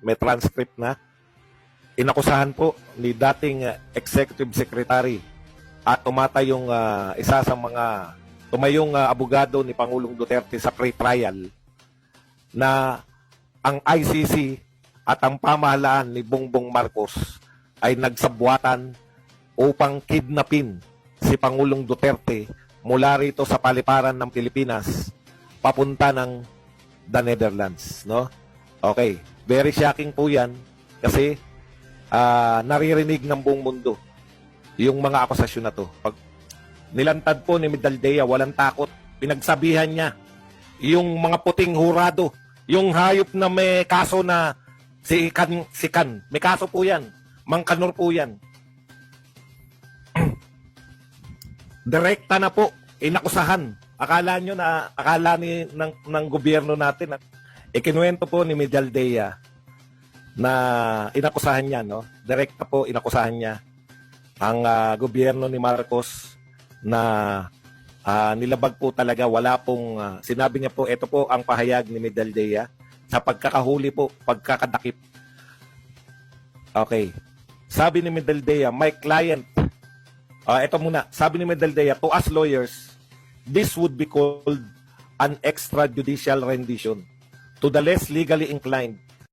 may transcript na. Inakusahan po ni dating Executive Secretary at tumatay yung isa sa mga tumayong abogado ni Pangulong Duterte sa pre-trial na ang ICC at ang pamahalaan ni Bongbong Marcos ay nagsabwatan upang kidnapin si Pangulong Duterte mula rito sa paliparan ng Pilipinas papunta ng the Netherlands, no? Okay, very shocking po 'yan kasi naririnig ng buong mundo yung mga akusasyon na to. Pag nilantad po ni Medaldea, walang takot. Pinagsabihan niya yung mga puting hurado, yung hayop na may kaso na si Kan. May kaso po yan. Mang Kanor po yan. Direkta na po, inakusahan. Akala ng gobyerno natin, ikinuwento po ni Medaldea na inakusahan niya, no? Direkta po inakusahan niya ang gobyerno ni Marcos na nilabag po talaga, wala pong sinabi niya po, ito po ang pahayag ni Medaldea sa pagkakahuli po, pagkakadakip. Okay. Sabi ni Medaldea, my client, ito muna, sabi ni Medaldea, to us lawyers, this would be called an extrajudicial rendition. To the less legally inclined,